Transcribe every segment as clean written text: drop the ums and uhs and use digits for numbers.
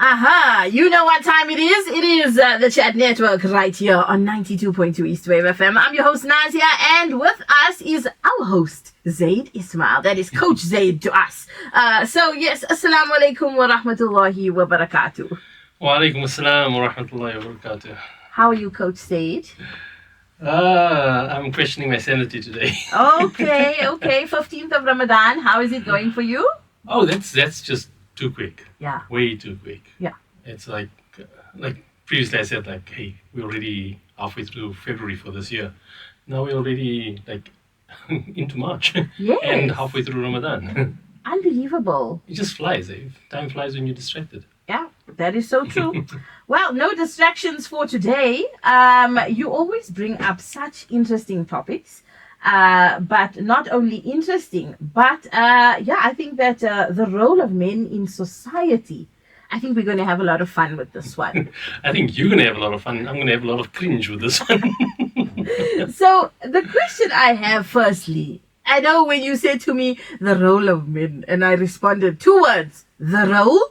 Aha, you know what time it is. It is the Chat Network right here on 92.2 East Wave FM. I'm your host, Nazia, and with us is our host, Zaid Ismail. That is Coach Zaid to us. So, yes, Assalamu alaikum wa rahmatullahi wa barakatuh. Wa alaikum assalam wa rahmatullahi wa barakatuh. How are you, Coach Zaid? I'm questioning my sanity today. Okay. 15th of Ramadan. How is it going for you? Oh, that's just too quick. Yeah. Way too quick. Yeah. It's like previously I said, hey, we're already halfway through February for this year. Now we're already into March. Yes. And halfway through Ramadan. Unbelievable. It just flies. Time flies when you're distracted. Yeah, that is so true. Well, no distractions for today. You always bring up such interesting topics. But not only interesting, but I think that the role of men in society, I think we're going to have a lot of fun with this one. I think you're going to have a lot of fun. I'm going to have a lot of cringe with this one. So the question I have firstly, I know when you said to me, the role of men, and I responded 2 words, the role?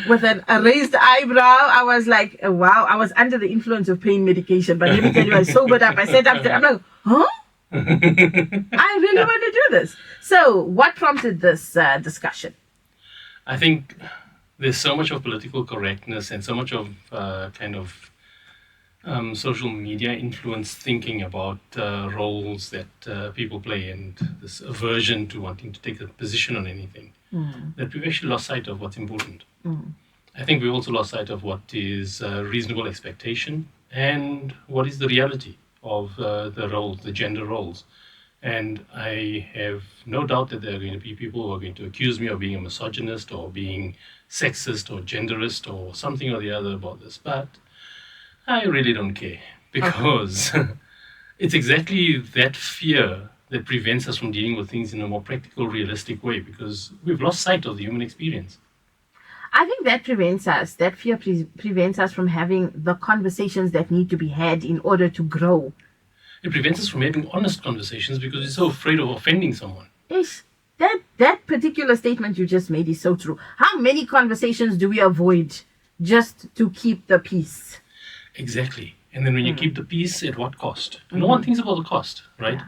With a raised eyebrow, I was like, wow, I was under the influence of pain medication. But let me tell you, I sobered up. I sat up there. I'm like, huh? I really want to do this. So what prompted this discussion? I think there's so much of political correctness and so much of social media influenced thinking about roles that people play and this aversion to wanting to take a position on anything. That we've actually lost sight of what's important. I think we also lost sight of what is reasonable expectation and what is the reality of the roles, the gender roles. And I have no doubt that there are going to be people who are going to accuse me of being a misogynist or being sexist or genderist or something or the other about this. But I really don't care because it's exactly that fear that prevents us from dealing with things in a more practical, realistic way because we've lost sight of the human experience. I think that fear prevents us from having the conversations that need to be had in order to grow. It prevents us from having honest conversations because we're so afraid of offending someone. Yes, that particular statement you just made is so true. How many conversations do we avoid just to keep the peace? Exactly. And then when you keep the peace, at what cost? No one thinks about the cost, right? Yeah.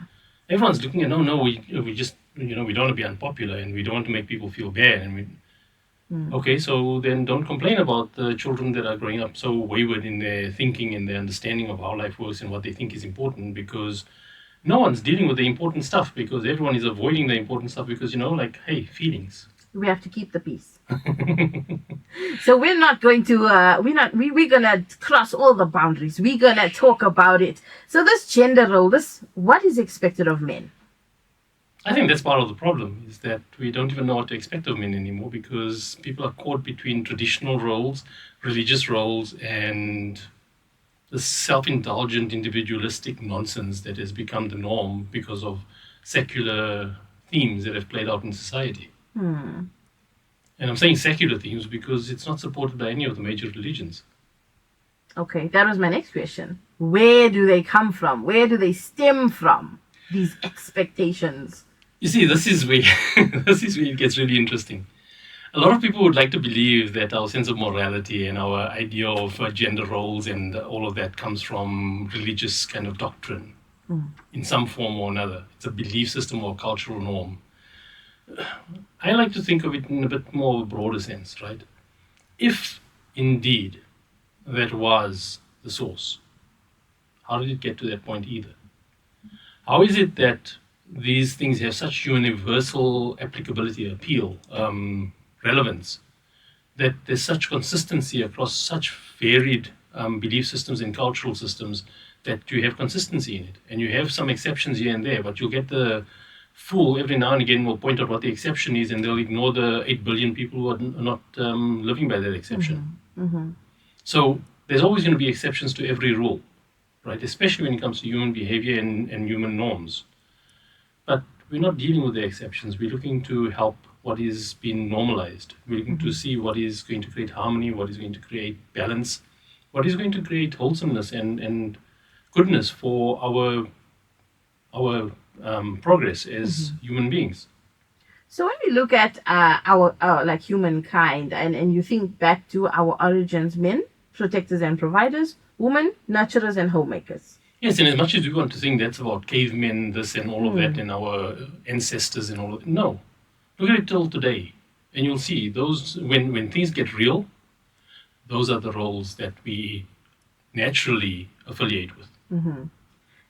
Everyone's looking at, we just, we don't want to be unpopular and we don't want to make people feel bad. And okay, so then don't complain about the children that are growing up so wayward in their thinking and their understanding of how life works and what they think is important because no one's dealing with the important stuff because everyone is avoiding the important stuff because, hey, feelings. We have to keep the peace. So we're not going to, we're going to cross all the boundaries. We're going to talk about it. So this gender role, what is expected of men? I think that's part of the problem, is that we don't even know what to expect of men anymore because people are caught between traditional roles, religious roles, and the self-indulgent, individualistic nonsense that has become the norm because of secular themes that have played out in society. And I'm saying secular themes because it's not supported by any of the major religions. Okay, that was my next question. Where do they come from? Where do they stem from, these expectations? You see, this is where it gets really interesting. A lot of people would like to believe that our sense of morality and our idea of gender roles and all of that comes from religious kind of doctrine in some form or another. It's a belief system or cultural norm. I like to think of it in a bit more of a broader sense, right? If indeed that was the source, how did it get to that point either? How is it that these things have such universal applicability, appeal, relevance, that there's such consistency across such varied belief systems and cultural systems that you have consistency in it? And you have some exceptions here and there, but you'll get the fool every now and again will point out what the exception is and they'll ignore the 8 billion people who are not living by that exception. So there's always going to be exceptions to every rule, right? Especially when it comes to human behavior and human norms. But we're not dealing with the exceptions. We're looking to help what is being normalized. We're looking to see what is going to create harmony, what is going to create balance, what is going to create wholesomeness and goodness for our progress as human beings. So when we look at our like humankind, and you think back to our origins, men, protectors and providers, women, nurturers and homemakers. Yes, and as much as we want to think that's about cavemen, this and all of that, and our ancestors and all of that, no. Look at it till today, and you'll see those when things get real, those are the roles that we naturally affiliate with.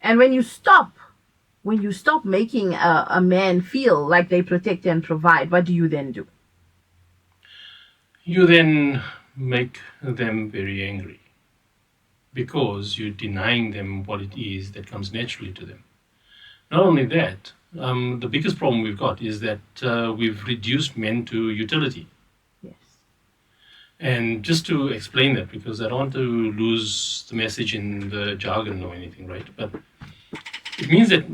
And when you stop making a man feel like they protect and provide, what do you then do? You then make them very angry because you're denying them what it is that comes naturally to them. Not only that, the biggest problem we've got is that we've reduced men to utility. Yes. And just to explain that, because I don't want to lose the message in the jargon or anything, right? But it means that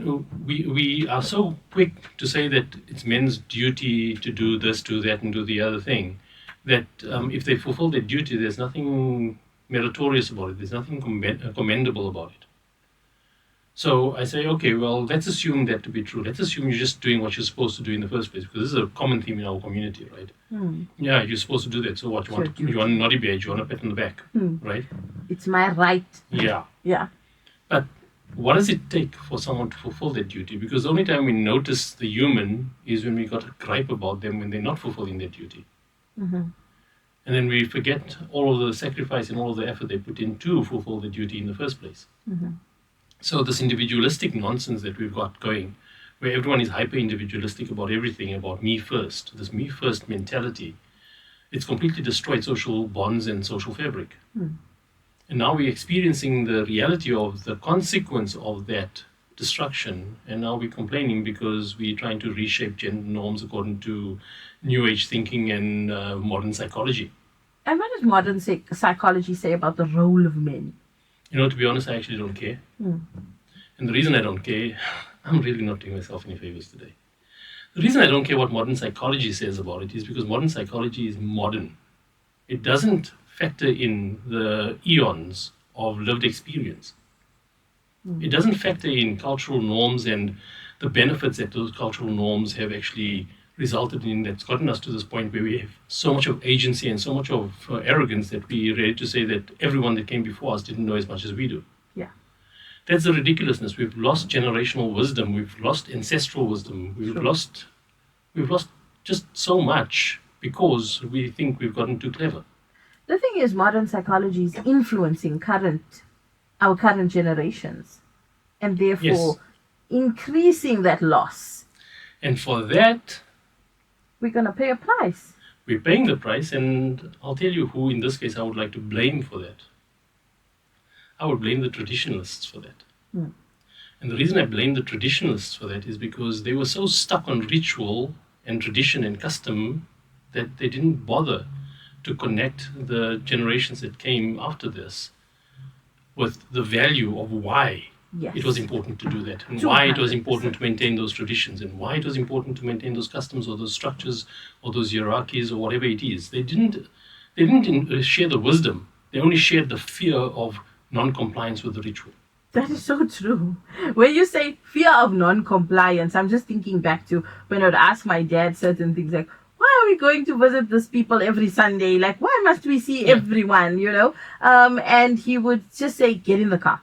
we are so quick to say that it's men's duty to do this, do that, and do the other thing, that if they fulfill their duty, there's nothing meritorious about it. There's nothing commendable about it. So I say, okay, well, let's assume that to be true. Let's assume you're just doing what you're supposed to do in the first place, because this is a common theme in our community, right? Yeah, you're supposed to do that. So what you want? You want a naughty badge, you want a pat on the back, right? It's my right. Yeah. Yeah. But what does it take for someone to fulfill their duty? Because the only time we notice the human is when we got a gripe about them when they're not fulfilling their duty. And then we forget all of the sacrifice and all of the effort they put in to fulfill the duty in the first place. So this individualistic nonsense that we've got going, where everyone is hyper-individualistic about everything, about me first, this me first mentality, it's completely destroyed social bonds and social fabric. And now we're experiencing the reality of the consequence of that destruction. And now we're complaining because we're trying to reshape gender norms according to New Age thinking and modern psychology. And what does modern psychology say about the role of men? You know, to be honest, I actually don't care. And the reason I don't care, I'm really not doing myself any favors today. The reason I don't care what modern psychology says about it is because modern psychology is modern. It doesn't factor in the eons of lived experience. It doesn't factor in cultural norms and the benefits that those cultural norms have actually resulted in, that's gotten us to this point where we have so much of agency and so much of arrogance that we're ready to say that everyone that came before us didn't know as much as we do. Yeah. That's the ridiculousness. We've lost generational wisdom. We've lost ancestral wisdom. We've lost just so much because we think we've gotten too clever. The thing is, modern psychology is influencing our current generations, and therefore increasing that loss. And for that, we're going to pay a price. We're paying the price, and I'll tell you who in this case I would like to blame for that. I would blame the traditionalists for that. And the reason I blame the traditionalists for that is because they were so stuck on ritual and tradition and custom that they didn't bother to connect the generations that came after this with the value of why it was important to do that, and why it was important to maintain those traditions, and why it was important to maintain those customs or those structures or those hierarchies or whatever it is. They didn't share the wisdom. They only shared the fear of non-compliance with the ritual. That is so true. When you say fear of non-compliance, I'm just thinking back to when I would ask my dad certain things like, why are we going to visit these people every Sunday? Like, why must we see everyone, you know? And he would just say, get in the car.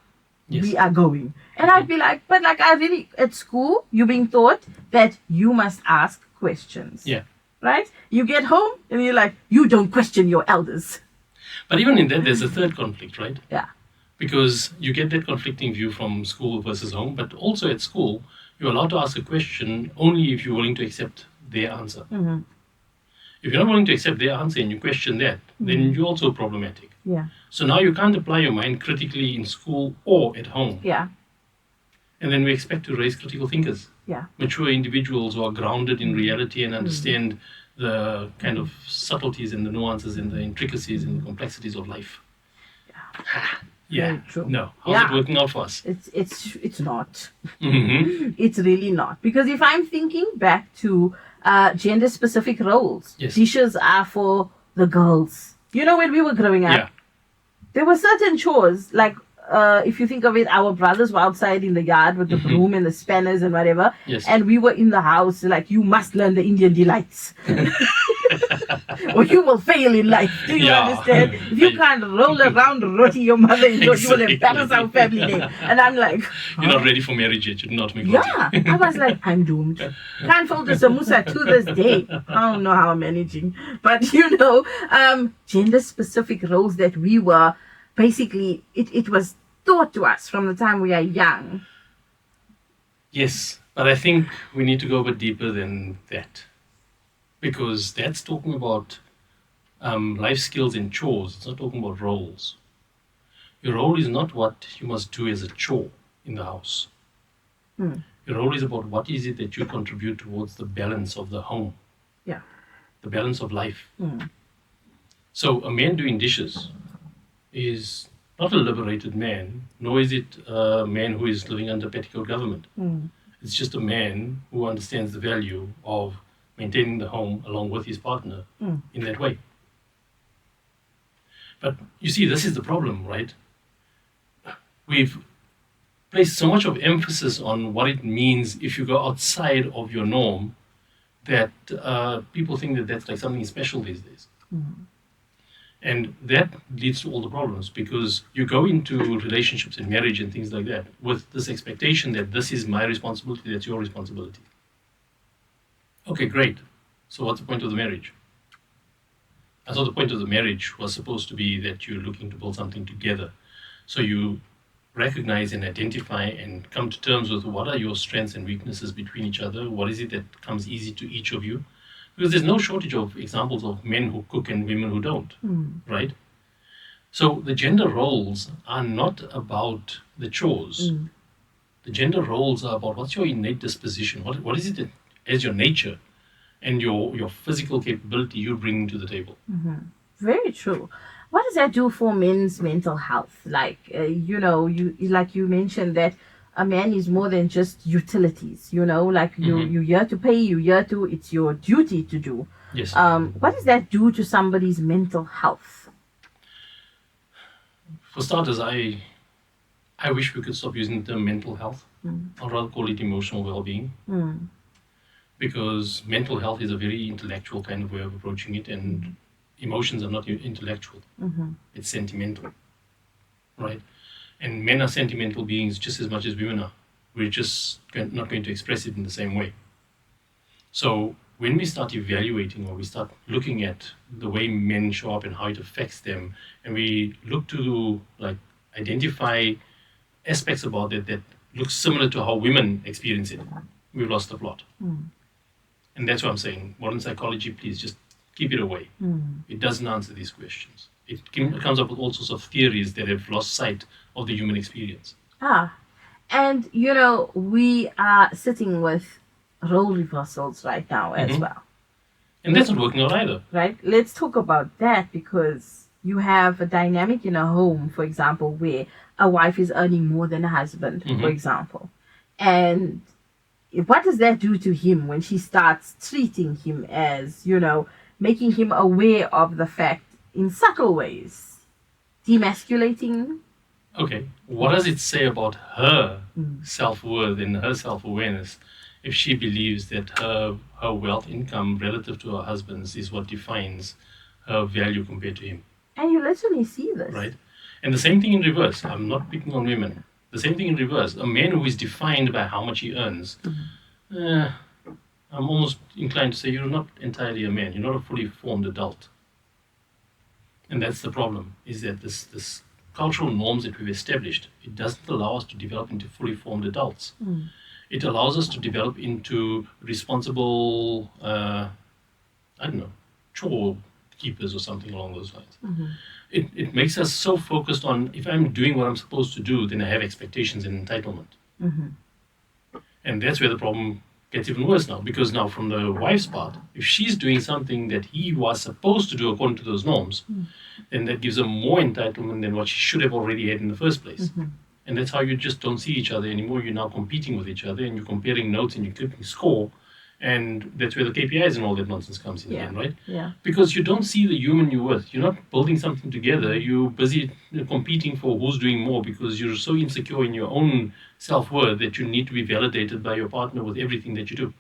Yes. We are going. And I'd be like, but like at school, you're being taught that you must ask questions. Yeah. Right? You get home and you're like, you don't question your elders. But even in that, there's a third conflict, right? Yeah. Because you get that conflicting view from school versus home, but also at school, you're allowed to ask a question only if you're willing to accept their answer. If you're not willing to accept their answer and you question that, then you're also problematic. Yeah. So now you can't apply your mind critically in school or at home. Yeah. And then we expect to raise critical thinkers. Yeah. Mature individuals who are grounded in reality and understand the kind of subtleties and the nuances and the intricacies and the complexities of life. Yeah. True. No. How's it working out for us? It's not. It's really not. Because if I'm thinking back to gender-specific roles, dishes are for the girls. You know, when we were growing up, there were certain chores, like if you think of it, our brothers were outside in the yard with the broom and the spanners and whatever, Yes. and we were in the house like, you must learn the Indian delights. Or you will fail in life. Do you Yeah. understand? If you can't roll around roti your mother-in-law, you will Exactly. embarrass our family name. And I'm like, You're not ready for marriage yet. You're not make roti. yeah. I was like, I'm doomed. Can't fold a samosa to this day. I don't know how I'm managing. But gender-specific roles that we were, basically, it was taught to us from the time we are young. Yes, but I think we need to go a bit deeper than that. Because that's talking about life skills and chores. It's not talking about roles. Your role is not what you must do as a chore in the house. Your role is about what is it that you contribute towards the balance of the home. Yeah. The balance of life. So a man doing dishes is not a liberated man, nor is it a man who is living under petticoat government. It's just a man who understands the value of maintaining the home along with his partner in that way. But you see, this is the problem, right? We've placed so much of emphasis on what it means if you go outside of your norm that people think that that's like something special these days. And that leads to all the problems, because you go into relationships and marriage and things like that with this expectation that this is my responsibility, that's your responsibility. Okay, great. So what's the point of the marriage? I thought the point of the marriage was supposed to be that you're looking to build something together. So you recognize and identify and come to terms with what are your strengths and weaknesses between each other. What is it that comes easy to each of you? Because there's no shortage of examples of men who cook and women who don't, right? So the gender roles are not about the chores. The gender roles are about what's your innate disposition. What is it that, as your nature and your physical capability, you bring to the table? Very true. What does that do for men's mental health? Like, you mentioned that a man is more than just utilities. Like you're here to pay, it's your duty to do. Yes. What does that do to somebody's mental health? For starters, I wish we could stop using the term mental health. I'd rather call it emotional well-being. Because mental health is a very intellectual kind of way of approaching it, and emotions are not intellectual. It's sentimental, right? And men are sentimental beings just as much as women are. We're just not going to express it in the same way. So when we start evaluating, or we start looking at the way men show up and how it affects them, and we look to identify aspects about it that look similar to how women experience it, we've lost the plot. And that's what I'm saying. Modern psychology, please just keep it away. It doesn't answer these questions. It comes up with all sorts of theories that have lost sight of the human experience. And we are sitting with role reversals right now as well. And that's not working out either. Right? Let's talk about that, because you have a dynamic in a home, for example, where a wife is earning more than a husband, for example. And what does that do to him when she starts treating him as, making him aware of the fact in subtle ways, demasculating? Okay, what does it say about her self-worth and her self-awareness if she believes that her wealth, income relative to her husband's is what defines her value compared to him? And you literally see this. Right? And the same thing in reverse. I'm not picking on women. The same thing in reverse. A man who is defined by how much he earns, I'm almost inclined to say you're not entirely a man. You're not a fully formed adult. And that's the problem, is that this cultural norms that we've established, it doesn't allow us to develop into fully formed adults. It allows us to develop into responsible, chore keepers or something along those lines. It makes us so focused on, if I'm doing what I'm supposed to do, then I have expectations and entitlement. And that's where the problem gets even worse now, because now from the wife's part, if she's doing something that he was supposed to do according to those norms, then that gives her more entitlement than what she should have already had in the first place. And that's how you just don't see each other anymore. You're now competing with each other, and you're comparing notes and you're keeping score, And that's where the KPIs and all that nonsense comes in Yeah. again, right? Yeah. Because you don't see the human you're with. You're not building something together. You're busy competing for who's doing more because you're so insecure in your own self-worth that you need to be validated by your partner with everything that you do.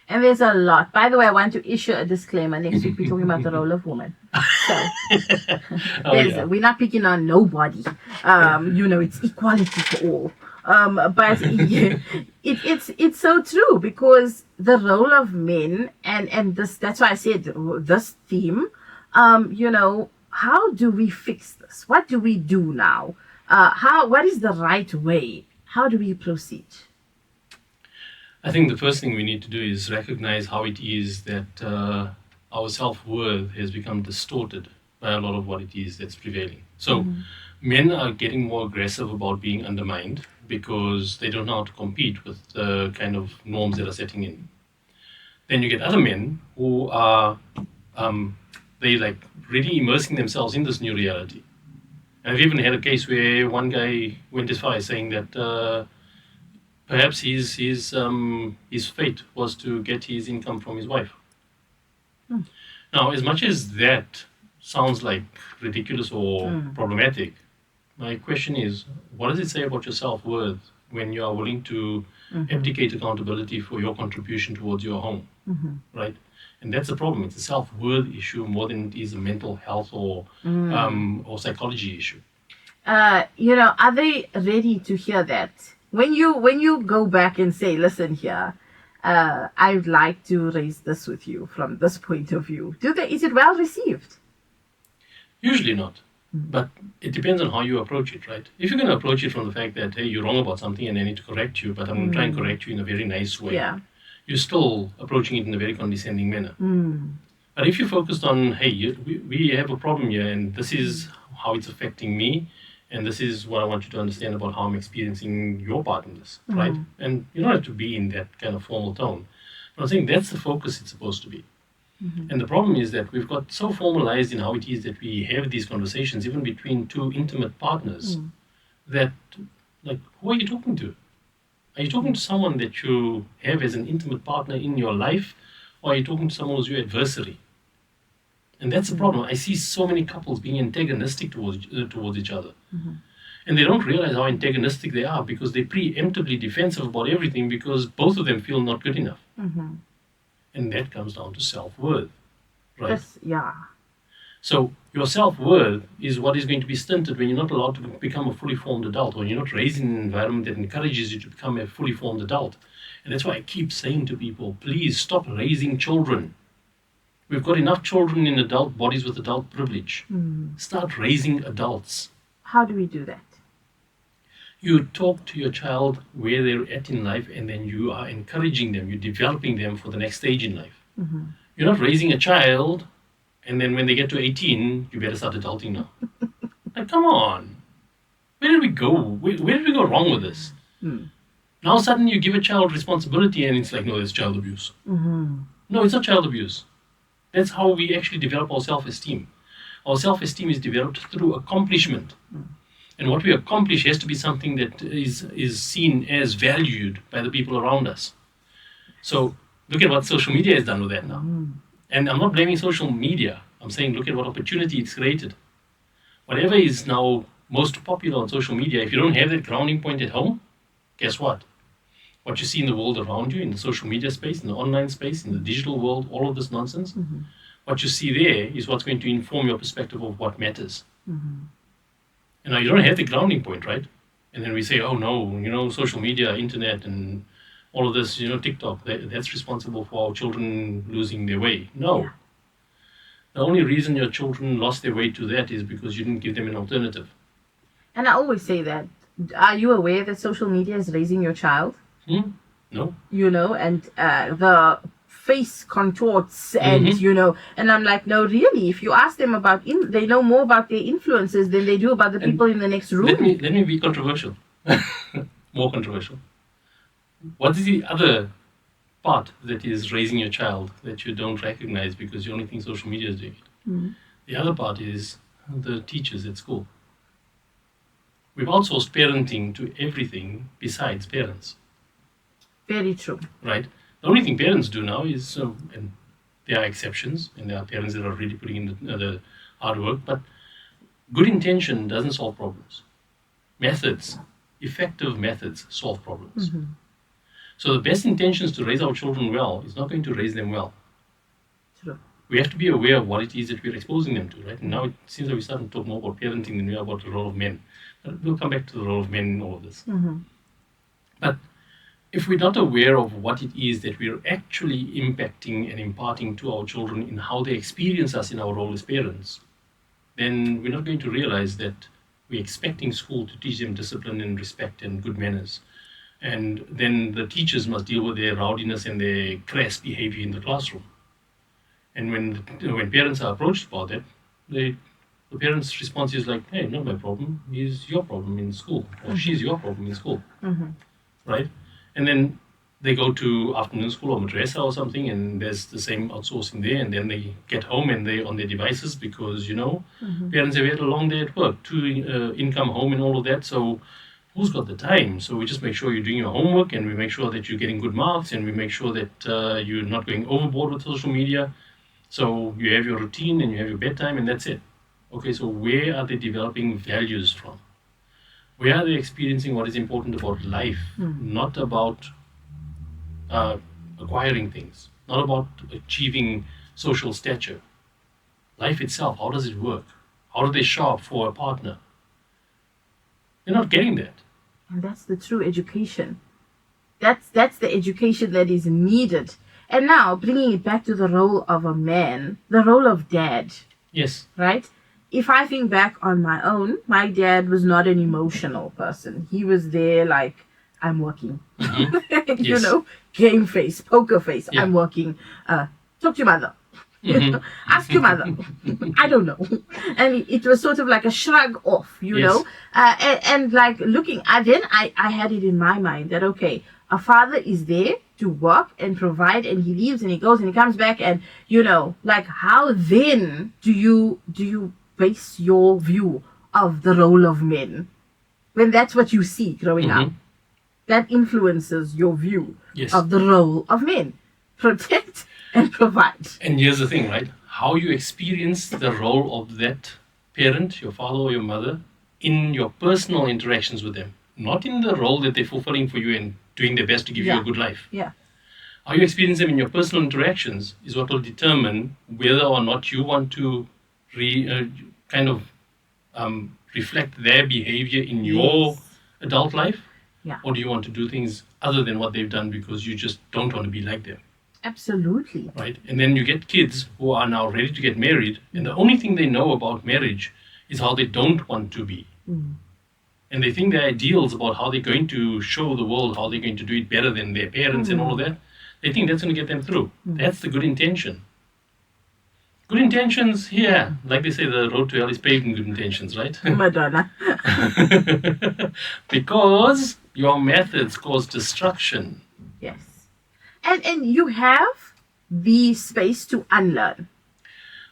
And there's a lot. By the way, I want to issue a disclaimer. Next week we're talking about the role of woman. So we're not picking on nobody. It's equality for all. But yeah, it's so true, because the role of men and that's why I said this theme. How do we fix this? What do we do now? What is the right way? How do we proceed? I think the first thing we need to do is recognize how it is that our self-worth has become distorted by a lot of what it is that's prevailing. So men are getting more aggressive about being undermined because they don't know how to compete with the kind of norms that are setting in. Then you get other men who are they like really immersing themselves in this new reality. And I've even had a case where one guy went as far as saying that perhaps his fate was to get his income from his wife. Now, as much as that sounds like ridiculous or problematic, my question is, what does it say about your self-worth when you are willing to abdicate accountability for your contribution towards your home, right? And that's the problem. It's a self-worth issue more than it is a mental health or psychology issue. Are they ready to hear that? When you go back and say, listen here, I'd like to raise this with you from this point of view, is it well received? Usually not. But it depends on how you approach it, right? If you're going to approach it from the fact that, hey, you're wrong about something and I need to correct you, but I'm going to try and correct you in a very nice way, you're still approaching it in a very condescending manner. But if you're focused on, hey, we have a problem here and this is how it's affecting me, and this is what I want you to understand about how I'm experiencing your part in this, right? And you don't have to be in that kind of formal tone. But I'm saying that's the focus it's supposed to be. And the problem is that we've got so formalized in how it is that we have these conversations, even between two intimate partners, that, like, who are you talking to? Are you talking to someone that you have as an intimate partner in your life, or are you talking to someone who's your adversary? And that's the problem. I see so many couples being antagonistic towards each other. And they don't realize how antagonistic they are because they're preemptively defensive about everything because both of them feel not good enough. And that comes down to self-worth, right? So your self-worth is what is going to be stunted when you're not allowed to become a fully formed adult, when you're not raised in an environment that encourages you to become a fully formed adult. And that's why I keep saying to people, please stop raising children. We've got enough children in adult bodies with adult privilege. Start raising adults. How do we do that? You talk to your child where they're at in life, and then you are encouraging them, you're developing them for the next stage in life. You're not raising a child, and then when they get to 18, you better start adulting now. Like, come on. Where did we go? Where did we go wrong with this? Now suddenly you give a child responsibility, and it's like, no, that's child abuse. No, it's not child abuse. That's how we actually develop our self-esteem. Our self-esteem is developed through accomplishment. And what we accomplish has to be something that is seen as valued by the people around us. So look at what social media has done with that now. And I'm not blaming social media. I'm saying look at what opportunity it's created. Whatever is now most popular on social media, if you don't have that grounding point at home, guess what? What you see in the world around you, in the social media space, in the online space, in the digital world, all of this nonsense, what you see there is what's going to inform your perspective of what matters. And now you don't have the grounding point, right? And then we say, oh no, social media, internet, and all of this, TikTok, that's responsible for our children losing their way. No. The only reason your children lost their way to that is because you didn't give them an alternative. And I always say that. Are you aware that social media is raising your child? No. And the face contorts and and I'm like, no, really, if you ask them about they know more about their influences than they do about the people in the next room. Let me be controversial. More controversial. What is the other part that is raising your child that you don't recognize because you only think social media is doing it? The other part is the teachers at school. We've outsourced parenting to everything besides parents. Very true. Right? The only thing parents do now is, and there are exceptions, and there are parents that are really putting in the hard work, but good intention doesn't solve problems. Methods, effective methods, solve problems. So the best intentions to raise our children well is not going to raise them well. True. We have to be aware of what it is that we're exposing them to, right? And now it seems like we're starting to talk more about parenting than we are about the role of men. But we'll come back to the role of men in all of this. But if we're not aware of what it is that we're actually impacting and imparting to our children in how they experience us in our role as parents, then we're not going to realize that we're expecting school to teach them discipline and respect and good manners. And then the teachers must deal with their rowdiness and their crass behavior in the classroom. And when parents are approached about that, the parents' response is like, hey, not my problem. He's your problem in school. Or she's your problem in school. Right? And then they go to afternoon school or madrasa or something, and there's the same outsourcing there, and then they get home and they're on their devices because, parents have had a long day at work, income home and all of that, so who's got the time? So we just make sure you're doing your homework, and we make sure that you're getting good marks, and we make sure that you're not going overboard with social media. So you have your routine and you have your bedtime, and that's it. Okay, so where are they developing values from? Where are they experiencing what is important about life, not about acquiring things, not about achieving social stature? Life itself, how does it work? How do they show up for a partner? They're not getting that. And that's the true education. That's the education that is needed. And now, bringing it back to the role of a man, the role of dad. Yes. Right? If I think back on my own, my dad was not an emotional person. He was there like, I'm working. Yes. Game face, poker face, Yeah. I'm working. Talk to your mother. Ask your mother. I don't know. And it was sort of like a shrug off, Yes. and like looking at then I had it in my mind that, okay, a father is there to work and provide, and he leaves and he goes and he comes back, and like how then do you base your view of the role of men when that's what you see growing up? That influences your view Yes. of the role of men. Protect and provide. And here's the thing, right? How you experience the role of that parent, your father or your mother, in your personal interactions with them, not in the role that they're fulfilling for you and doing their best to give you a good life. Yeah. How you experience them in your personal interactions is what will determine whether or not you want to reflect their behavior in your adult life, or do you want to do things other than what they've done because you just don't want to be like them? Absolutely. Right? And then you get kids who are now ready to get married, and the only thing they know about marriage is how they don't want to be. And they think their ideals about how they're going to show the world, how they're going to do it better than their parents and all of that, they think that's going to get them through. That's the good intention. Good intentions, like they say, the road to hell is paved in good intentions, right? Madonna. Because your methods cause destruction. Yes. And you have the space to unlearn.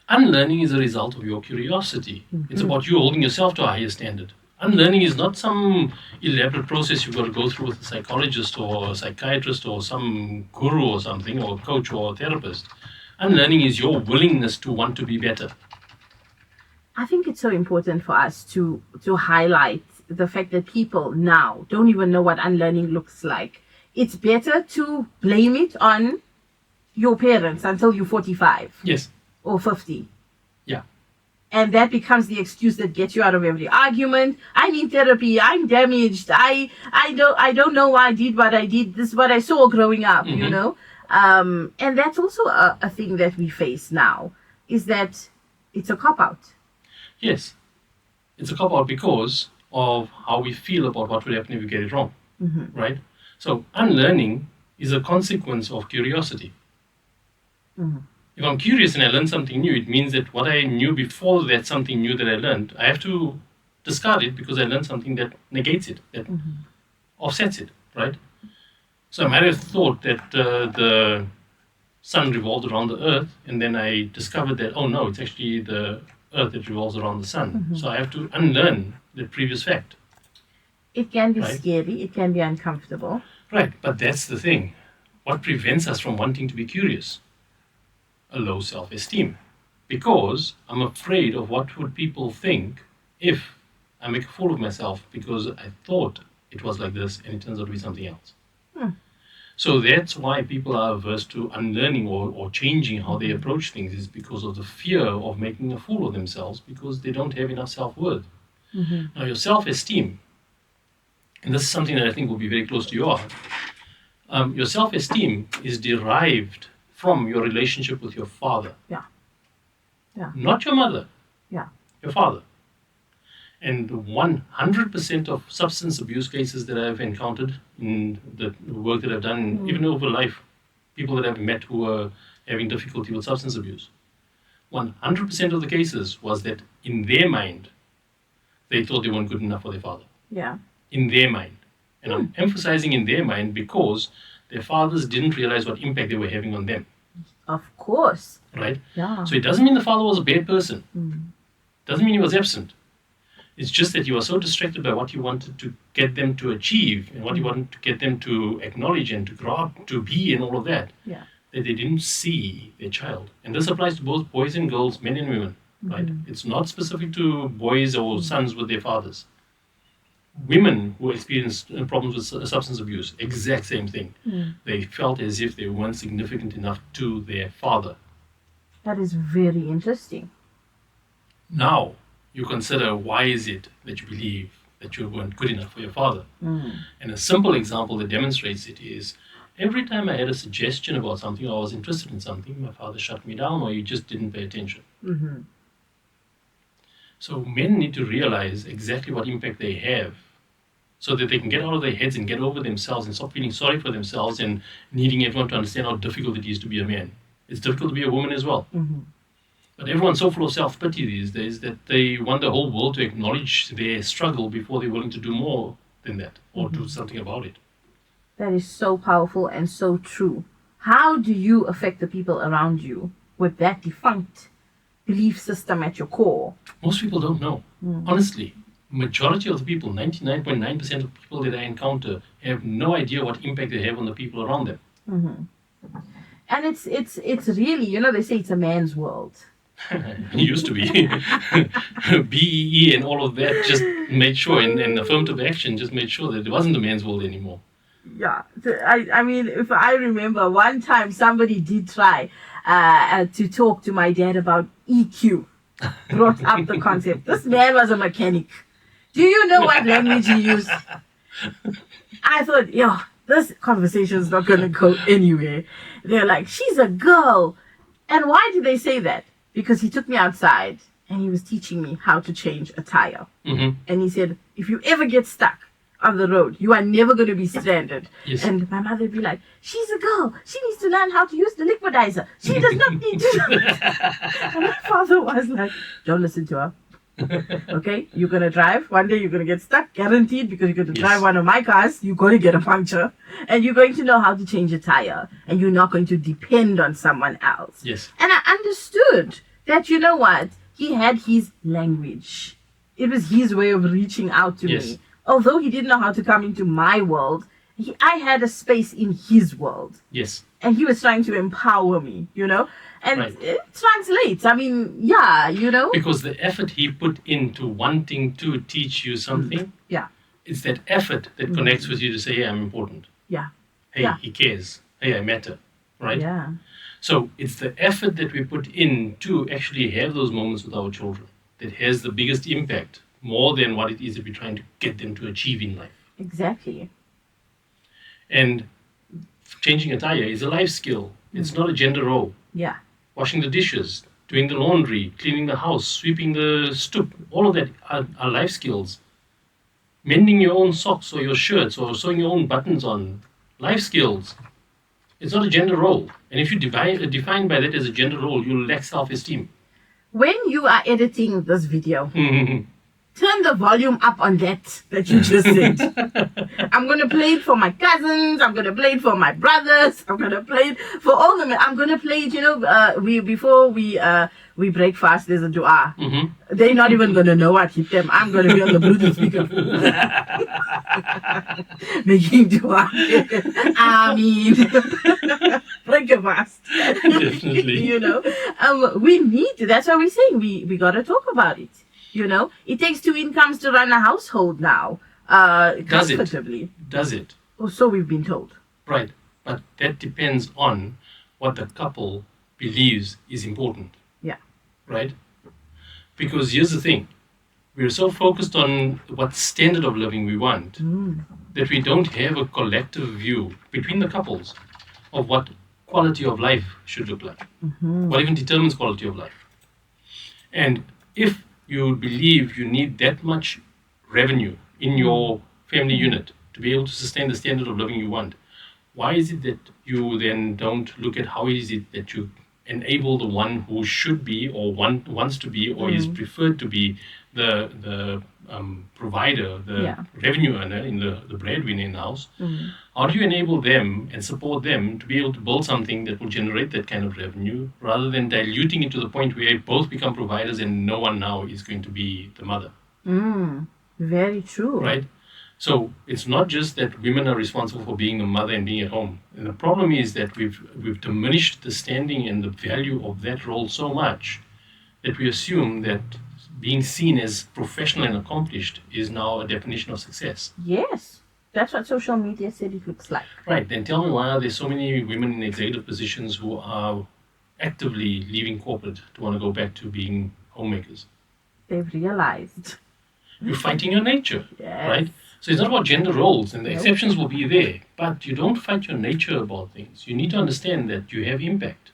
Unlearning is a result of your curiosity. It's about you holding yourself to a higher standard. Unlearning is not some elaborate process you've got to go through with a psychologist or a psychiatrist or some guru or something, or a coach or a therapist. Unlearning is your willingness to want to be better. I think it's so important for us to highlight the fact that people now don't even know what unlearning looks like. It's better to blame it on your parents until you're 45. Yes. Or 50. Yeah. And that becomes the excuse that gets you out of every argument. I need therapy. I'm damaged. I don't know why I did what I did. This is what I saw growing up, And that's also a thing that we face now, is that it's a cop-out. Yes. It's a cop-out because of how we feel about what will happen if we get it wrong. Right? So unlearning is a consequence of curiosity. If I'm curious and I learn something new, it means that what I knew before that something new that I learned, I have to discard it because I learned something that negates it, that offsets it, right? So I might have thought that the sun revolved around the earth, and then I discovered that, oh no, it's actually the earth that revolves around the sun. So I have to unlearn the previous fact. It can be scary, it can be uncomfortable. Right, but that's the thing. what prevents us from wanting to be curious? A low self-esteem. Because I'm afraid of what would people think if I make a fool of myself because I thought it was like this and it turns out to be something else. So that's why people are averse to unlearning or changing how they approach things, is because of the fear of making a fool of themselves because they don't have enough self-worth. Now, your self-esteem, and this is something that I think will be very close to your heart, your self-esteem is derived from your relationship with your father. Yeah. Not your mother. Yeah. Your father. And 100% of substance abuse cases that I've encountered in the work that I've done, even over life, people that I've met who are having difficulty with substance abuse, 100% of the cases was that in their mind, they thought they weren't good enough for their father. Yeah. In their mind. And I'm emphasizing in their mind because their fathers didn't realize what impact they were having on them. Of course. Right? Yeah. So it doesn't mean the father was a bad person. Doesn't mean he was absent. It's just that you are so distracted by what you wanted to get them to achieve and what you wanted to get them to acknowledge and to grow up to be and all of that, Yeah. that they didn't see their child. And this applies to both boys and girls, men and women. Right? It's not specific to boys or sons with their fathers. Women who experienced problems with substance abuse, exact same thing. They felt as if they weren't significant enough to their father. That is very interesting. Now, you consider why is it that you believe that you weren't good enough for your father. And a simple example that demonstrates it is every time I had a suggestion about something or I was interested in something, my father shut me down or he just didn't pay attention. So men need to realize exactly what impact they have so that they can get out of their heads and get over themselves and stop feeling sorry for themselves and needing everyone to understand how difficult it is to be a man. It's difficult to be a woman as well. But everyone's so full of self-pity these days that they want the whole world to acknowledge their struggle before they're willing to do more than that or do something about it. That is so powerful and so true. How do you affect the people around you with that defunct belief system at your core? Most people don't know. Honestly, majority of the people, 99.9% of people that I encounter have no idea what impact they have on the people around them. And it's really, you know, they say it's a man's world. It used to be. BEE and all of that just made sure, and affirmative action just made sure that it wasn't a man's world anymore. Yeah, I mean, if I remember one time somebody did try to talk to my dad about EQ, brought up the concept. This man was a mechanic. Do you know what language he used? I thought, this conversation is not going to go anywhere. They're like, she's a girl. And why did they say that? Because he took me outside and he was teaching me how to change a tire. And he said, if you ever get stuck on the road, you are never going to be stranded. Yes. And my mother would be like, she's a girl. She needs to learn how to use the liquidizer. She does not need to do that. And my father was like, don't listen to her. Okay, you're going to drive. One day you're going to get stuck, guaranteed, because you're going to drive one of my cars. You're going to get a puncture. And you're going to know how to change a tire. And you're not going to depend on someone else. Yes. And I understood that, you know what? He had his language. It was his way of reaching out to me. Although he didn't know how to come into my world, I had a space in his world. Yes. And he was trying to empower me, you know? And it translates. I mean, Because the effort he put into wanting to teach you something, it's that effort that connects with you to say, hey, I'm important. Yeah. Hey, he cares. Hey, I matter. Right? Yeah. So it's the effort that we put in to actually have those moments with our children that has the biggest impact, more than what it is that we're trying to get them to achieve in life. Exactly. And changing a tire is a life skill. It's not a gender role. Yeah. Washing the dishes, doing the laundry, cleaning the house, sweeping the stoop, all of that are life skills. Mending your own socks or your shirts or sewing your own buttons on, life skills. It's not a gender role. And if you define by that as a gender role, you'll lack self-esteem. When you are editing this video, turn the volume up on that you just said. I'm going to play it for my cousins. I'm going to play it for my brothers. I'm going to play it for all of them. I'm going to play it, before we break fast, there's a dua. They're not even going to know what hit them. I'm going to be on the Bluetooth speaker. Making dua. I mean, forgive us. Definitely. We need to. That's why we're saying we got to talk about it. It takes two incomes to run a household now, Does it? comfortably. Does it? Or so we've been told. Right. But that depends on what the couple believes is important. Yeah. Right? Because here's the thing. We're so focused on what standard of living we want that we don't have a collective view between the couples of what quality of life should look like. What even determines quality of life. And if you believe you need that much revenue in your family unit to be able to sustain the standard of living you want, why is it that you then don't look at how is it that you enable the one who should be or wants to be or is preferred to be the provider, the revenue earner, in the breadwinner in the house? How do you enable them and support them to be able to build something that will generate that kind of revenue rather than diluting it to the point where both become providers and no one now is going to be the mother? Very true. Right? So it's not just that women are responsible for being the mother and being at home. And the problem is that we've diminished the standing and the value of that role so much that we assume that being seen as professional and accomplished is now a definition of success. Yes. That's what social media said it looks like. Right. Then tell me, why are there so many women in executive positions who are actively leaving corporate to want to go back to being homemakers? They've realized. You're fighting your nature, Yes. right? So it's not about gender roles, and the exceptions will be there, but you don't fight your nature about things. You need to understand that you have impact.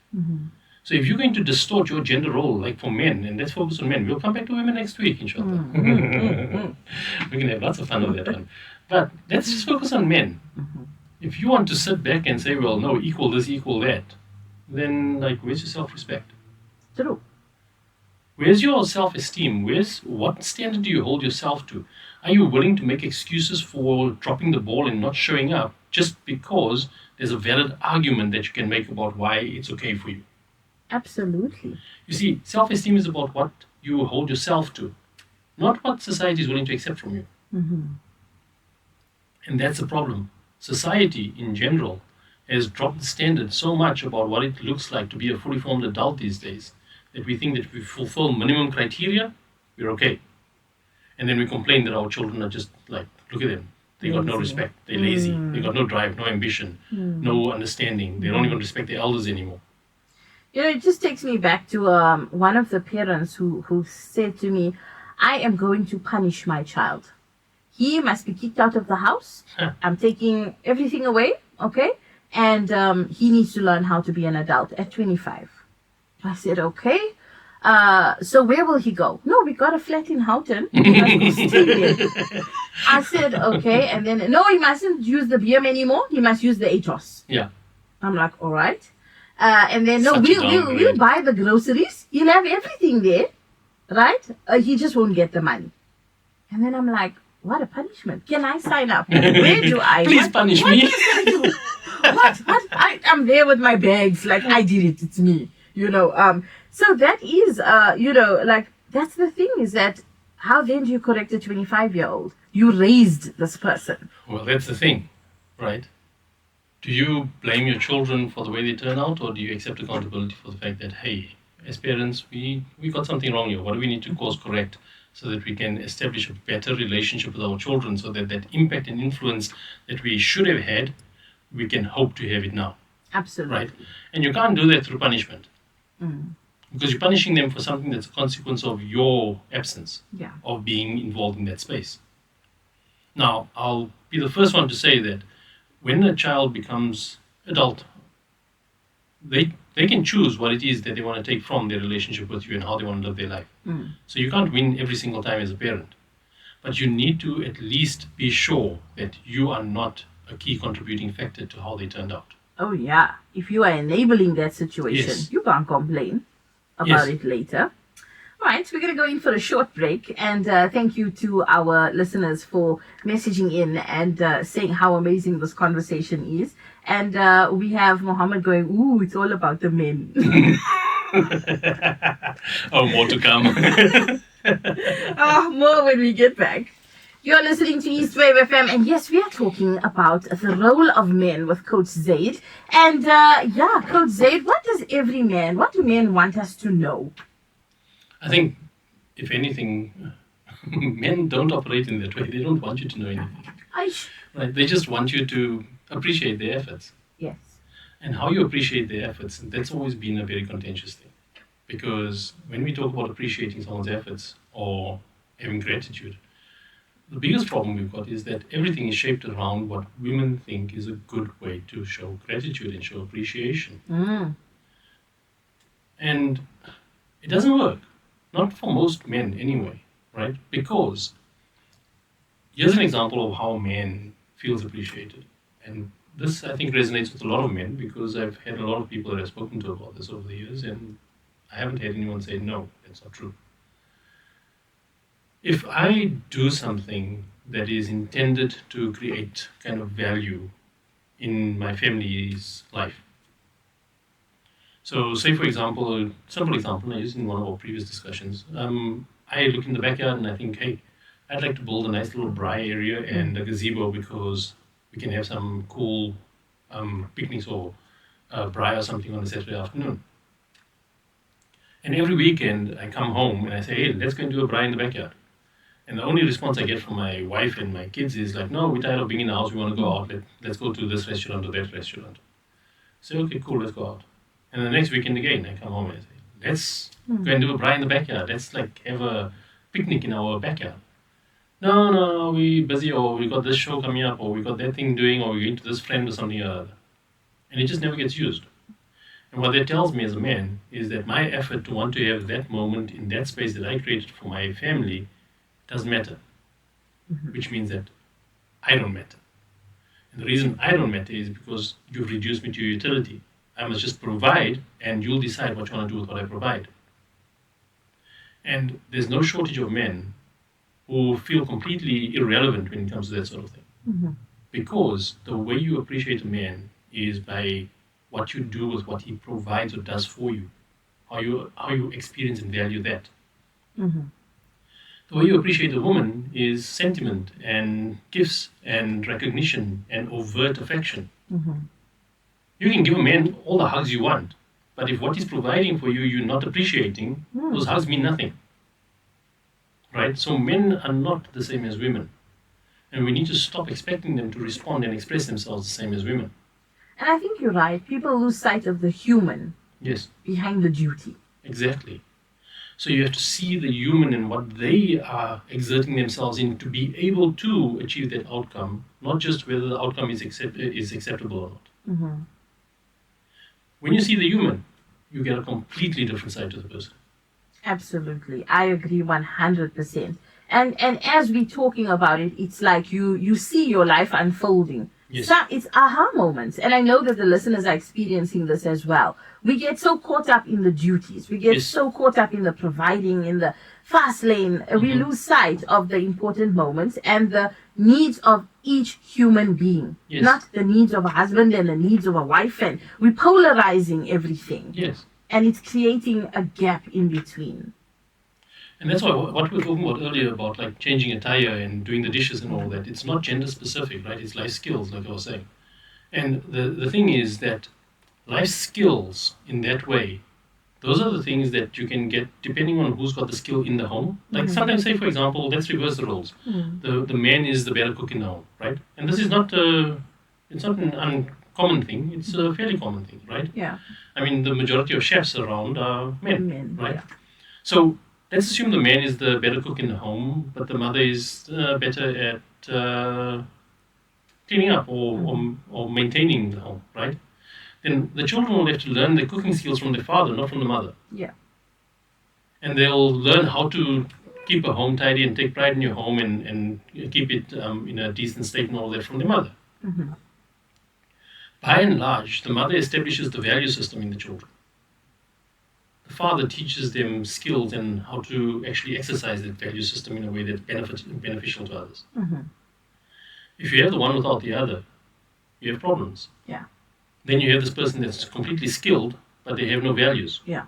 So if you're going to distort your gender role, like for men, and let's focus on men, we'll come back to women next week, inshallah. We can have lots of fun with that one. But let's just focus on men. If you want to sit back and say, well, no, equal this, equal that, then where's your self-respect? True. Where's your self-esteem? What standard do you hold yourself to? Are you willing to make excuses for dropping the ball and not showing up just because there's a valid argument that you can make about why it's okay for you? Absolutely. You see, self-esteem is about what you hold yourself to, not what society is willing to accept from you. And that's the problem. Society in general has dropped the standard so much about what it looks like to be a fully formed adult these days that we think that if we fulfill minimum criteria, we're okay. And then we complain that our children are just look at them. They got no respect. They're lazy. They got no drive, no ambition, no understanding. They don't even respect their elders anymore. It just takes me back to one of the parents who said to me, I am going to punish my child. He must be kicked out of the house. I'm taking everything away, okay? And he needs to learn how to be an adult at 25. I said, okay. So where will he go? No, we got a flat in Houghton. He must go stay there. I said, okay. And then, no, he mustn't use the BM anymore. He must use the ATOS. Yeah. I'm like, all right. And then, no, Such a we'll downgrade. buy the groceries. He'll have everything there, right? He just won't get the money. And then I'm like, what a punishment. Can I sign up? Where do I? Please punish me. What can I do? What? I'm there with my bags. I did it. It's me. So that is, that's the thing, is that how then do you correct a 25-year-old? You raised this person. Well, that's the thing, right? Do you blame your children for the way they turn out, or do you accept accountability for the fact that, hey, as parents, we got something wrong here. What do we need to course correct so that we can establish a better relationship with our children, so that that impact and influence that we should have had, we can hope to have it now. Absolutely. Right? And you can't do that through punishment. Because you're punishing them for something that's a consequence of your absence of being involved in that space. Now, I'll be the first one to say that when a child becomes adult, they can choose what it is that they want to take from their relationship with you and how they want to live their life. So you can't win every single time as a parent. But you need to at least be sure that you are not a key contributing factor to how they turned out. Oh, yeah. If you are enabling that situation, you can't complain about it later. All right, we're going to go in for a short break. And thank you to our listeners for messaging in and saying how amazing this conversation is. And we have Mohammed going, ooh, it's all about the men. Oh, more to come. More when we get back. You're listening to S2E7, and yes, we are talking about the role of men with Coach Zaid. And Coach Zaid, what do men want us to know? I think, if anything, men don't operate in that way. They don't want you to know anything. Right? They just want you to appreciate their efforts. Yes. And how you appreciate their efforts, that's always been a very contentious thing. Because when we talk about appreciating someone's efforts or having gratitude, the biggest problem we've got is that everything is shaped around what women think is a good way to show gratitude and show appreciation. And it doesn't work. Not for most men anyway, right? Because here's an example of how a man feels appreciated. And this, I think, resonates with a lot of men because I've had a lot of people that I've spoken to about this over the years, and I haven't had anyone say, no, that's not true. If I do something that is intended to create kind of value in my family's life, so say for example, a simple example I used in one of our previous discussions, I look in the backyard and I think, hey, I'd like to build a nice little braai area and a gazebo because we can have some cool picnics or braai or something on a Saturday afternoon. And every weekend I come home and I say, hey, let's go and do a braai in the backyard. And the only response I get from my wife and my kids is like, no, we're tired of being in the house, we want to go out, let's go to this restaurant or that restaurant. I say, okay, cool, let's go out. And the next weekend again, I come home and I say, let's go and do a braai in the backyard. Let's like have a picnic in our backyard. No, we busy, or we got this show coming up, or we got that thing doing, or we're going to this friend or something or other. And it just never gets used. And what that tells me as a man is that my effort to want to have that moment in that space that I created for my family doesn't matter. Which means that I don't matter. And the reason I don't matter is because you've reduced me to utility. I must just provide, and you'll decide what you want to do with what I provide. And there's no shortage of men who feel completely irrelevant when it comes to that sort of thing. Because the way you appreciate a man is by what you do with what he provides or does for you, how you experience and value that. The way you appreciate a woman is sentiment and gifts and recognition and overt affection. You can give a man all the hugs you want, but if what he's providing for you, you're not appreciating, those hugs mean nothing. Right? So men are not the same as women. And we need to stop expecting them to respond and express themselves the same as women. And I think you're right. People lose sight of the human behind the duty. Exactly. So you have to see the human and what they are exerting themselves in to be able to achieve that outcome, not just whether the outcome is acceptable or not. When you see the human, you get a completely different side to the person. Absolutely. I agree 100%. And as we're talking about it, it's like you see your life unfolding. Yes. So it's aha moments. And I know that the listeners are experiencing this as well. We get so caught up in the duties. We get so caught up in the providing, in the fast lane. We lose sight of the important moments and the needs of each human being. Not the needs of a husband and the needs of a wife. And we're polarizing everything. And it's creating a gap in between. And that's why what we were talking about earlier about like changing a tire and doing the dishes and all that, it's not gender specific, right? It's life skills, like I was saying. And the thing is that life skills in that way, those are the things that you can get depending on who's got the skill in the home. Like sometimes, say for example, let's reverse the roles. The man is the better cook in the home, right? And this is not it's not an uncommon thing. It's a fairly common thing, right? Yeah. I mean, the majority of chefs around are men, right? Yeah. So let's assume the man is the better cook in the home, but the mother is better at cleaning up or maintaining the home, right? Then the children will have to learn the cooking skills from their father, not from the mother. Yeah. And they'll learn how to keep a home tidy and take pride in your home and keep it in a decent state and all that from their mother. By and large, the mother establishes the value system in the children. The father teaches them skills and how to actually exercise that value system in a way that's beneficial to others. If you have the one without the other, you have problems. Yeah. Then you have this person that's completely skilled, but they have no values. Yeah.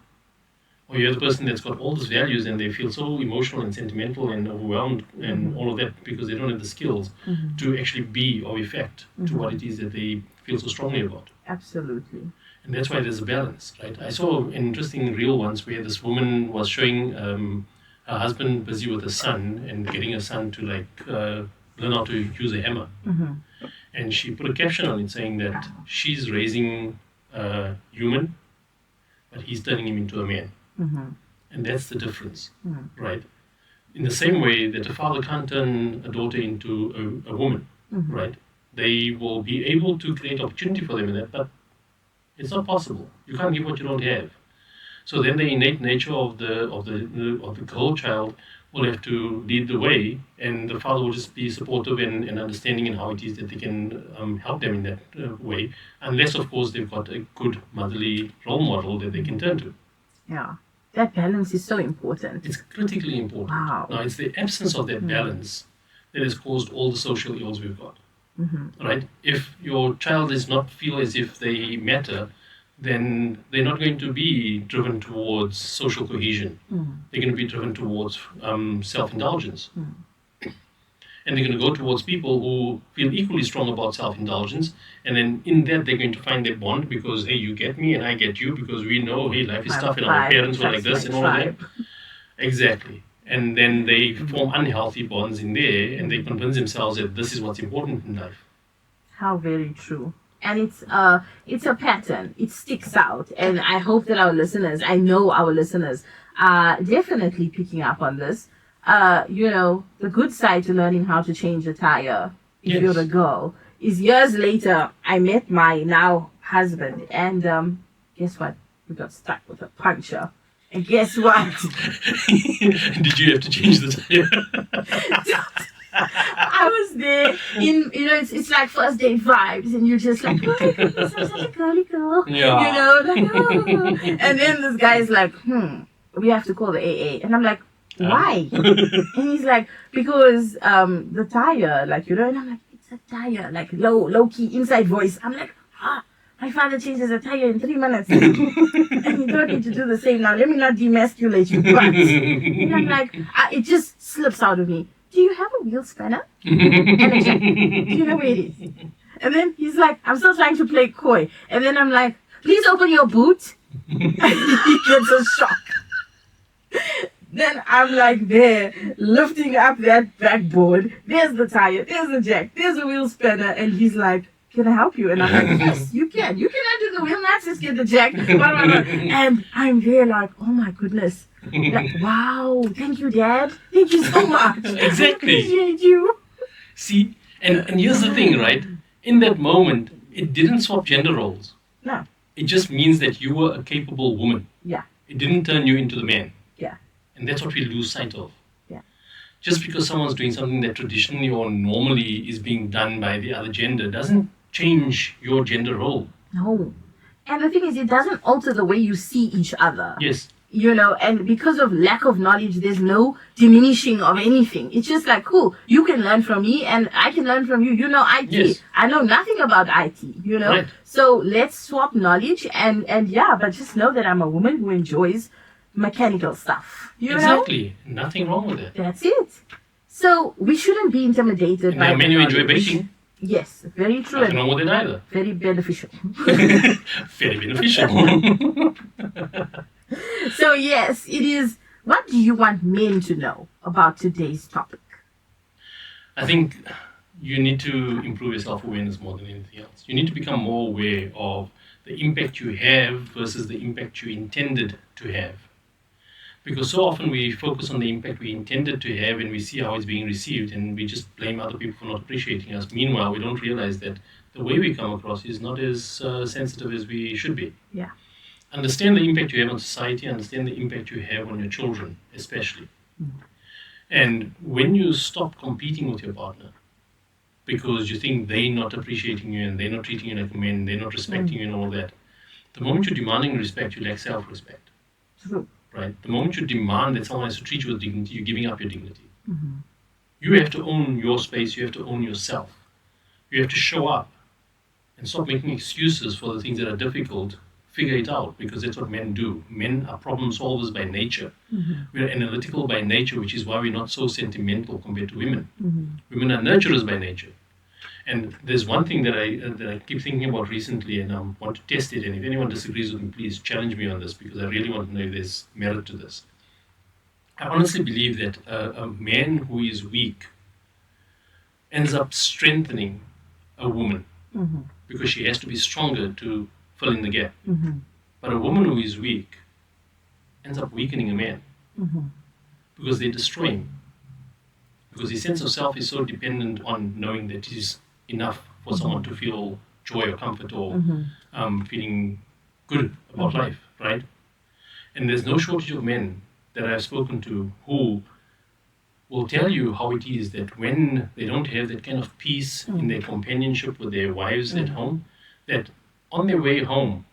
Or you have the person that's got all these values and they feel so emotional and sentimental and overwhelmed and all of that because they don't have the skills to actually be of effect to what it is that they feel so strongly about. Absolutely. And that's why there's a balance, right? I saw an interesting reel once where this woman was showing her husband busy with her son and getting her son to learn how to use a hammer. And she put a caption on it saying that she's raising a human, but he's turning him into a man. And that's the difference, right? In the same way that a father can't turn a daughter into a woman, right? They will be able to create opportunity for them in that, but it's not possible. You can't give what you don't have. So then the innate nature of the girl child will have to lead the way, and the father will just be supportive and understanding in how it is that they can help them in that way, unless of course they've got a good motherly role model that they can turn to. Yeah, that balance is so important. It's critically important. Wow. Now it's the absence of that balance that has caused all the social ills we've got. Right? If your child does not feel as if they matter, then they're not going to be driven towards social cohesion. They're going to be driven towards self-indulgence. And they're going to go towards people who feel equally strong about self-indulgence. And then in that, they're going to find their bond because, hey, you get me and I get you because we know, hey, life is tough and our parents were like this and all of that. Exactly. And then they form unhealthy bonds in there and they convince themselves that this is what's important in life. How very true. And it's a pattern. It sticks out. And I hope that I know our listeners are definitely picking up on this. The good side to learning how to change a tire if you're a girl is years later, I met my now husband and guess what? We got stuck with a puncture. And guess what? Did you have to change the tire? I was there it's like first date vibes and you're just like, oh my goodness, I'm such a girly girl. Yeah. Oh. And then this guy's like, we have to call the AA. And I'm like, why? And he's like, because the tire, and I'm like, it's a tire, like low key inside voice. I'm like, my father changes a tire in 3 minutes. And you don't need to do the same now. Let me not demasculate you. But and I'm like, it just slips out of me. Do you have a wheel spanner? And I said, do you know where it is? And then he's like, I'm still trying to play coy. And then I'm like, please open your boot. And he gets a shock. Then I'm like there, lifting up that backboard. There's the tire, there's the jack, there's a wheel spanner. And he's like, can I help you? And I'm like, yes, you can. You can undo the wheel nuts, just get the jack. And I'm there like, oh my goodness. Like, wow, thank you, Dad. Thank you so much. Exactly. I appreciate you. See, and here's the thing, right? In that moment, it didn't swap gender roles. No. It just means that you were a capable woman. Yeah. It didn't turn you into the man. Yeah. And that's what we lose sight of. Yeah. Just because someone's doing something that traditionally or normally is being done by the other gender doesn't change your gender role. No. And the thing is, it doesn't alter the way you see each other. Yes. And because of lack of knowledge, there's no diminishing of anything. It's just like, cool, you can learn from me and I can learn from you. You know IT. Yes. I know nothing about IT, Right. So let's swap knowledge but just know that I'm a woman who enjoys mechanical stuff. You know? Exactly. Nothing wrong with it. That's it. So we shouldn't be intimidated And by there are many who enjoy knowledge. baking. Yes, very true. Nothing wrong with it either. Very beneficial. Very beneficial. So yes, it is. What do you want men to know about today's topic? I think you need to improve your self-awareness more than anything else. You need to become more aware of the impact you have versus the impact you intended to have. Because so often we focus on the impact we intended to have and we see how it's being received and we just blame other people for not appreciating us. Meanwhile, we don't realize that the way we come across is not as sensitive as we should be. Yeah. Understand the impact you have on society, understand the impact you have on your children, especially. And when you stop competing with your partner because you think they're not appreciating you and they're not treating you like a man, they're not respecting you and all that, the moment you're demanding respect, you lack self-respect. True. Right? The moment you demand that someone has to treat you with dignity, you're giving up your dignity. You have to own your space, you have to own yourself. You have to show up and stop making excuses for the things that are difficult figure it out, because that's what men do. Men are problem solvers by nature. We're analytical by nature, which is why we're not so sentimental compared to women. Women are nurturers by nature. And there's one thing that I keep thinking about recently, and I want to test it. And if anyone disagrees with me, please challenge me on this, because I really want to know if there's merit to this. I honestly believe that a man who is weak ends up strengthening a woman, because she has to be stronger to fill in the gap. But a woman who is weak ends up weakening a man, because they destroy him. Because his sense of self is so dependent on knowing that he's enough for someone to feel joy or comfort, or feeling good about life, right? And there's no shortage of men that I've spoken to who will tell you how it is that when they don't have that kind of peace in their companionship with their wives at home, that on their way home,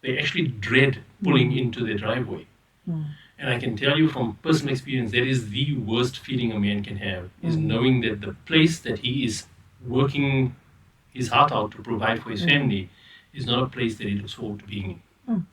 they actually dread pulling into their driveway. And I can tell you from personal experience, that is the worst feeling a man can have, is knowing that the place that he is working his heart out to provide for his family is not a place that he looks forward to being in.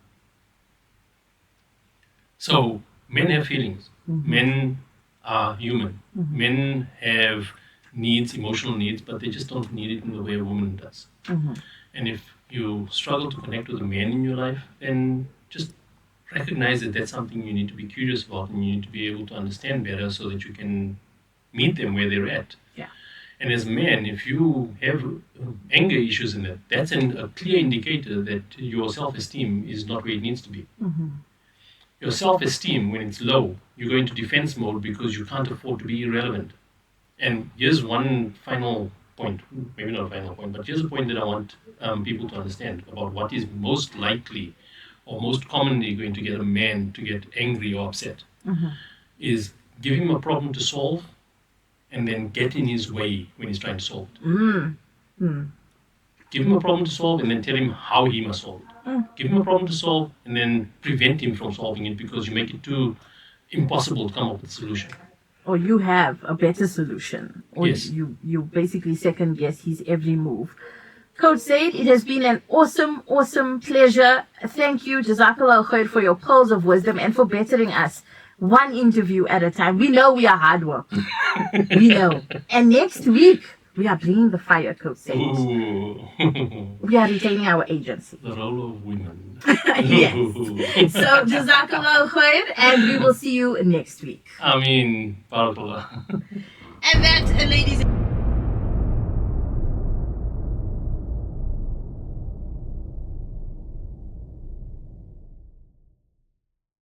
So men have feelings. Men are human. Men have needs, emotional needs, but they just don't need it in the way a woman does. And if you struggle to connect with a man in your life, then just recognize that that's something you need to be curious about, and you need to be able to understand better so that you can meet them where they're at. And as men, if you have anger issues in it, that's a clear indicator that your self-esteem is not where it needs to be. Your self-esteem, when it's low, you go into defense mode because you can't afford to be irrelevant. And here's one final point, maybe not a final point, but here's a point that I want people to understand about what is most likely or most commonly going to get a man to get angry or upset, is give him a problem to solve and then get in his way when he's trying to solve it. Give him a problem to solve and then tell him how he must solve it. Give him a problem to solve and then prevent him from solving it, because you make it too impossible to come up with a solution. Or you have a better solution. Or Yes. you basically second guess his every move. Coach Said, it has been an awesome pleasure. Thank you, Jazakallah khair, for your pearls of wisdom and for bettering us one interview at a time. We know we are hard work. We know. And next week, we are bringing the fire, Coach Said. Ooh. We are retaining our agency. The role of women. Yes. So, Jazakallah khair, and we will see you next week. I mean, barakallah. And that